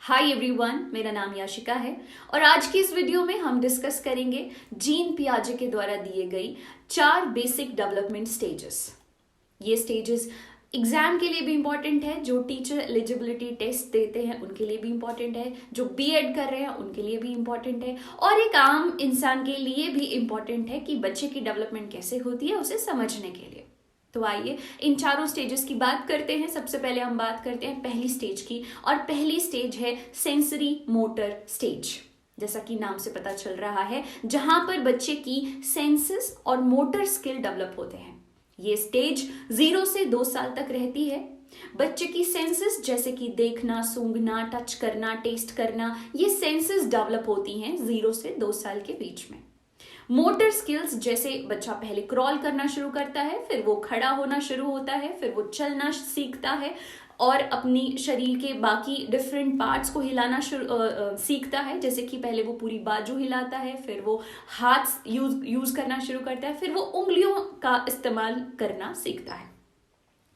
Hi everyone, मेरा नाम याशिका है और आज की इस वीडियो में हम डिस्कस करेंगे जीन पियाजे के द्वारा दिए गई 4 बेसिक डेवलपमेंट स्टेजेस। ये स्टेजेस एग्जाम के लिए भी इंपॉर्टेंट है, जो टीचर एलिजिबिलिटी टेस्ट देते हैं उनके लिए भी इंपॉर्टेंट है, जो बीएड कर रहे हैं उनके लिए भी इंपॉर्टेंट है और एक आम इंसान के लिए भी इंपॉर्टेंट है कि बच्चे की डेवलपमेंट कैसे होती है उसे समझने के लिए। तो आइए इन चारों स्टेजेस की बात करते हैं। सबसे पहले हम बात करते हैं पहली स्टेज की और पहली स्टेज है सेंसरी मोटर स्टेज। जैसा कि नाम से पता चल रहा है, जहां पर बच्चे की सेंसेस और मोटर स्किल डेवलप होते हैं। ये स्टेज 0 से 2 साल तक रहती है। बच्चे की सेंसेस जैसे कि देखना, सूंघना, टच करना, टेस्ट करना, ये सेंसेस डेवलप होती हैं 0 से 2 साल के बीच में। मोटर स्किल्स जैसे बच्चा पहले क्रॉल करना शुरू करता है, फिर वो खड़ा होना शुरू होता है, फिर वो चलना सीखता है और अपनी शरीर के बाकी डिफरेंट पार्ट्स को हिलाना सीखता है। जैसे कि पहले वो पूरी बाजू हिलाता है, फिर वो हाथ यूज करना शुरू करता है, फिर वो उंगलियों का इस्तेमाल करना सीखता है।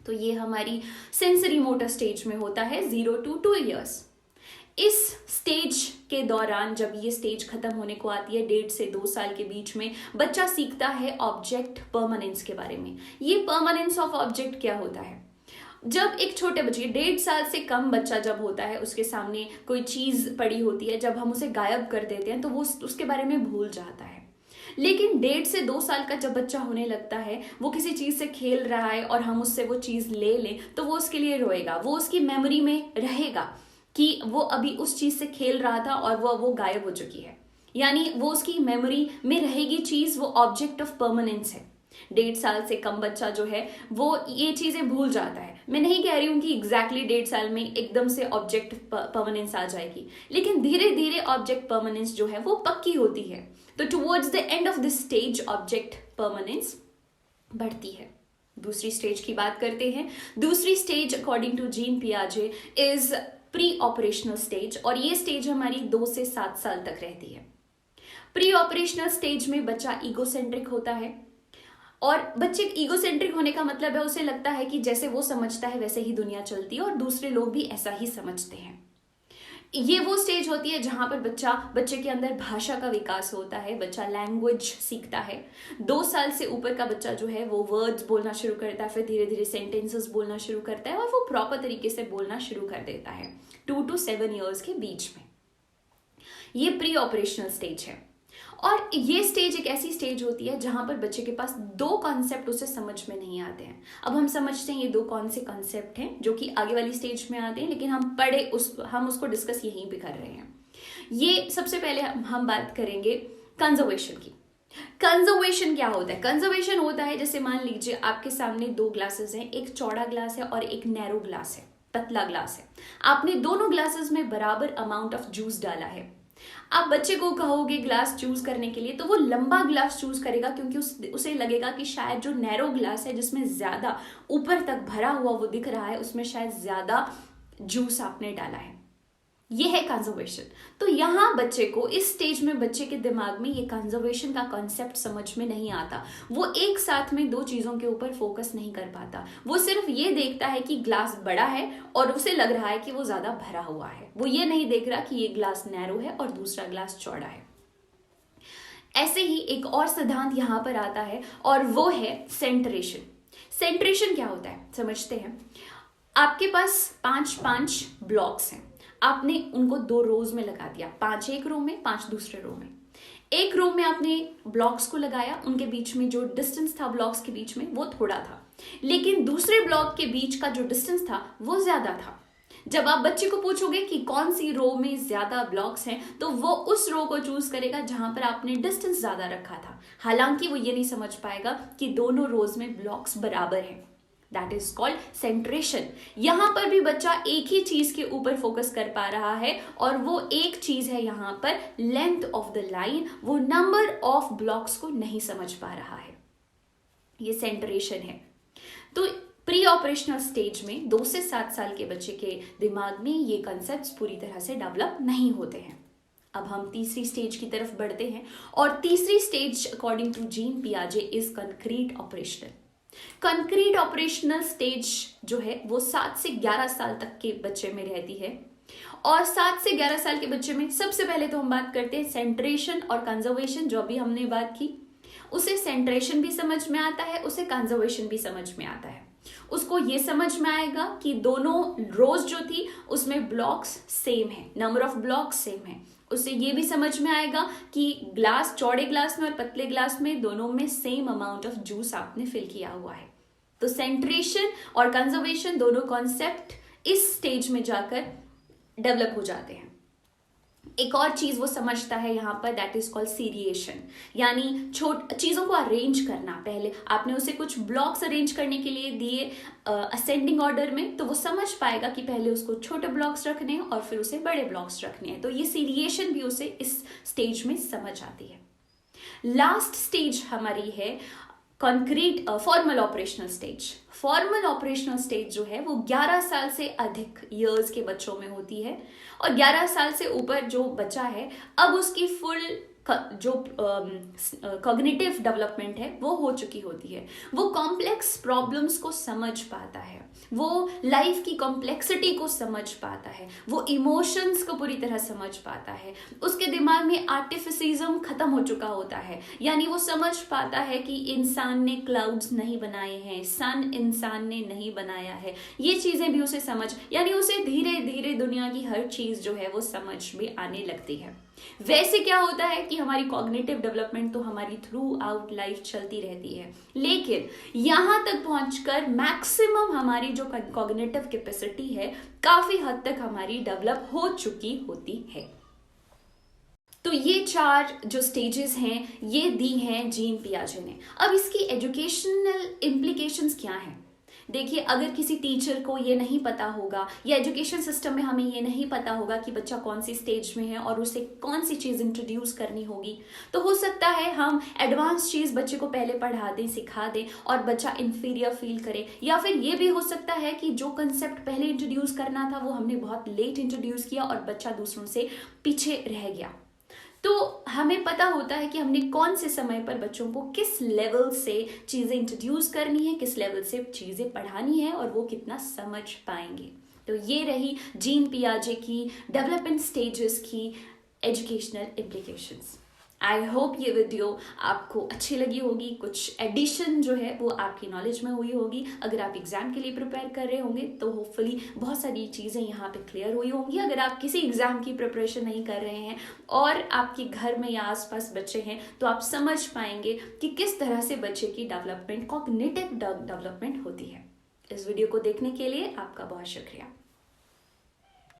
तो ये हमारी सेंसरी मोटर स्टेज में होता है 0 to 2 years। इस स्टेज के दौरान जब ये स्टेज खत्म होने को आती है 1.5 से 2 साल के बीच में, बच्चा सीखता है ऑब्जेक्ट परमानेंस के बारे में। ये परमानेंस ऑफ ऑब्जेक्ट क्या होता है? जब एक छोटे बच्चे 1.5 साल से कम बच्चा जब होता है, उसके सामने कोई चीज पड़ी होती है, जब हम उसे गायब कर देते हैं तो वो उसके बारे में भूल जाता है। लेकिन 1.5 से 2 साल का जब बच्चा होने लगता है, वो किसी चीज से खेल रहा है और हम उससे वो चीज ले लें तो वो उसके लिए रोएगा, वो उसकी मेमोरी में रहेगा कि वो अभी उस चीज से खेल रहा था और वो गायब हो चुकी है। यानी वो उसकी मेमोरी में रहेगी चीज, वो ऑब्जेक्ट ऑफ परमानेंस है। 1.5 साल से कम बच्चा जो है वो ये चीजें भूल जाता है। मैं नहीं कह रही हूं कि एग्जैक्टली 1.5 साल में एकदम से ऑब्जेक्ट परमानेंस आ जाएगी, लेकिन धीरे धीरे ऑब्जेक्ट परमानेंस जो है वो पक्की होती है। तो towards the end of this stage object permanence बढ़ती है। दूसरी स्टेज की बात करते हैं। दूसरी स्टेज अकॉर्डिंग टू जीन पियाजे इज प्री ऑपरेशनल स्टेज और ये स्टेज हमारी 2 से 7 साल तक रहती है। प्री ऑपरेशनल स्टेज में बच्चा ईगोसेंट्रिक होता है और बच्चे ईगोसेंट्रिक होने का मतलब है उसे लगता है कि जैसे वो समझता है वैसे ही दुनिया चलती है और दूसरे लोग भी ऐसा ही समझते हैं। ये वो स्टेज होती है जहां पर बच्चे के अंदर भाषा का विकास होता है, बच्चा लैंग्वेज सीखता है। 2 साल से ऊपर का बच्चा जो है वो वर्ड्स बोलना शुरू करता है, फिर धीरे धीरे सेंटेंसेस बोलना शुरू करता है और वो प्रॉपर तरीके से बोलना शुरू कर देता है 2 to 7 years के बीच में। ये प्री ऑपरेशनल स्टेज है और ये स्टेज एक ऐसी स्टेज होती है जहां पर बच्चे के पास 2 कॉन्सेप्ट उसे समझ में नहीं आते हैं। अब हम समझते हैं ये 2 कौन से कॉन्सेप्ट हैं जो कि आगे वाली स्टेज में आते हैं, लेकिन हम उसको डिस्कस यहीं पे कर रहे हैं। ये सबसे पहले हम बात करेंगे कंजर्वेशन की। कंजर्वेशन क्या होता है? कंजर्वेशन होता है जैसे मान लीजिए आपके सामने 2 ग्लासेस हैं, एक चौड़ा ग्लास है और एक नैरो ग्लास है, पतला ग्लास है। आपने दोनों ग्लासेस में बराबर अमाउंट ऑफ जूस डाला है। आप बच्चे को कहोगे ग्लास चूज करने के लिए तो वो लंबा ग्लास चूज करेगा, क्योंकि उसे लगेगा कि शायद जो नैरो ग्लास है जिसमें ज्यादा ऊपर तक भरा हुआ वो दिख रहा है, उसमें शायद ज्यादा जूस आपने डाला है। ये है कंजर्वेशन। तो यहां बच्चे को इस स्टेज में बच्चे के दिमाग में ये कंजर्वेशन का कॉन्सेप्ट समझ में नहीं आता। वो एक साथ में 2 चीजों के ऊपर फोकस नहीं कर पाता। वो सिर्फ ये देखता है कि ग्लास बड़ा है और उसे लग रहा है कि वो ज्यादा भरा हुआ है। वो ये नहीं देख रहा कि ये ग्लास नैरो है और दूसरा ग्लास चौड़ा है। ऐसे ही एक और सिद्धांत यहां पर आता है और वो है सेंटरेशन। सेंटरेशन क्या होता है समझते हैं। आपके पास 5 ब्लॉक्स हैं, आपने उनको 2 रोज में लगा दिया, 5 एक रो में, 5 दूसरे रो में। एक रो में आपने ब्लॉक्स को लगाया, उनके बीच में जो डिस्टेंस था ब्लॉक्स के बीच में वो थोड़ा था, लेकिन दूसरे ब्लॉक के बीच का जो डिस्टेंस था वो ज्यादा था। जब आप बच्चे को पूछोगे कि कौन सी रो में ज्यादा ब्लॉक्स हैं, तो वो उस रो को चूज करेगा जहां पर आपने डिस्टेंस ज्यादा रखा था। हालांकि वो ये नहीं समझ पाएगा कि दोनों रोज में ब्लॉक्स बराबर हैं। That is called सेंट्रेशन। यहां पर भी बच्चा एक ही चीज के ऊपर फोकस कर पा रहा है और वो एक चीज है यहां पर लेंथ ऑफ द लाइन। वो नंबर ऑफ ब्लॉक्स को नहीं समझ पा रहा है। ये सेंट्रेशन है। तो प्री ऑपरेशनल स्टेज में 2 से 7 साल के बच्चे के दिमाग में ये कॉन्सेप्ट्स पूरी तरह से डेवलप नहीं होते हैं। अब हम तीसरी स्टेज की तरफ बढ़ते हैं और तीसरी स्टेज अकॉर्डिंग टू जीन पियाजे is concrete operational. Concrete operational stage जो है वो 7 से 11 साल तक के बच्चे में रहती है। और 7 से 11 साल के बच्चे में सबसे पहले तो हम बात करते हैं सेंट्रेशन और कंजर्वेशन, जो भी हमने बात की। उसे सेंट्रेशन भी समझ में आता है, उसे कंजर्वेशन भी समझ में आता है। उसको ये समझ में आएगा कि दोनों रोज जो थी उसमें ब्लॉक्स सेम है, नंबर ऑफ ब्लॉक्स सेम है। उसे ये भी समझ में आएगा कि ग्लास, चौड़े ग्लास में और पतले ग्लास में दोनों में सेम अमाउंट ऑफ जूस आपने फिल किया हुआ है। तो सेंट्रेशन और कंजर्वेशन दोनों कॉन्सेप्ट इस स्टेज में जाकर डेवलप हो जाते हैं। एक और चीज वो समझता है यहाँ पर, दैट इज कॉल्ड सीरिएशन, यानी चीजों को अरेंज करना। पहले आपने उसे कुछ ब्लॉक्स अरेंज करने के लिए दिए असेंडिंग ऑर्डर में, तो वो समझ पाएगा कि पहले उसको छोटे ब्लॉक्स रखने हैं और फिर उसे बड़े ब्लॉक्स रखने हैं। तो ये सीरिएशन भी उसे इस स्टेज में समझ आती है। लास्ट स्टेज हमारी है concrete formal operational stage. Formal operational stage जो है वो 11 साल से अधिक ईयर्स के बच्चों में होती है, और 11 साल से ऊपर जो बच्चा है अब उसकी फुल जो कॉग्निटिव डेवलपमेंट है वो हो चुकी होती है। वो कॉम्प्लेक्स प्रॉब्लम्स को समझ पाता है, वो लाइफ की कॉम्प्लेक्सिटी को समझ पाता है, वो इमोशंस को पूरी तरह समझ पाता है। उसके दिमाग में आर्टिफिशिज्म खत्म हो चुका होता है, यानी वो समझ पाता है कि इंसान ने क्लाउड्स नहीं बनाए हैं, सन इंसान ने नहीं बनाया है। ये चीजें भी उसे समझ, यानी उसे धीरे धीरे दुनिया की हर चीज जो है वो समझ में आने लगती है। वैसे क्या होता है कि हमारी कॉग्निटिव डेवलपमेंट तो हमारी थ्रू आउट लाइफ चलती रहती है, लेकिन यहां तक पहुंचकर मैक्सिमम हमारी जो कॉग्निटिव कैपेसिटी है काफी हद तक हमारी डेवलप हो चुकी होती है। तो ये 4 जो स्टेजेस हैं ये दी हैं जीन पियाजे ने। अब इसकी एजुकेशनल इम्प्लीकेशंस क्या हैं? देखिए, अगर किसी टीचर को ये नहीं पता होगा या एजुकेशन सिस्टम में हमें ये नहीं पता होगा कि बच्चा कौन सी स्टेज में है और उसे कौन सी चीज़ इंट्रोड्यूस करनी होगी, तो हो सकता है हम एडवांस चीज़ बच्चे को पहले पढ़ा दें, सिखा दें और बच्चा इन्फीरियर फील करे। या फिर ये भी हो सकता है कि जो कंसेप्ट पहले इंट्रोड्यूस करना था वो हमने बहुत लेट इंट्रोड्यूस किया और बच्चा दूसरों से पीछे रह गया। तो हमें पता होता है कि हमने कौन से समय पर बच्चों को किस लेवल से चीज़ें इंट्रोड्यूस करनी है, किस लेवल से चीज़ें पढ़ानी है और वो कितना समझ पाएंगे। तो ये रही जीन पियाजे की डेवलपमेंट स्टेजेस की एजुकेशनल इम्प्लीकेशंस। आई होप ये वीडियो आपको अच्छी लगी होगी, कुछ एडिशन जो है वो आपकी नॉलेज में हुई होगी। अगर आप एग्जाम के लिए प्रिपेयर कर रहे होंगे तो होपफुली बहुत सारी चीज़ें यहाँ पे क्लियर हुई होंगी। अगर आप किसी एग्जाम की प्रिपरेशन नहीं कर रहे हैं और आपके घर में या आसपास बच्चे हैं तो आप समझ पाएंगे कि किस तरह से बच्चे की डेवलपमेंट, कॉग्निटिव डेवलपमेंट होती है। इस वीडियो को देखने के लिए आपका बहुत शुक्रिया।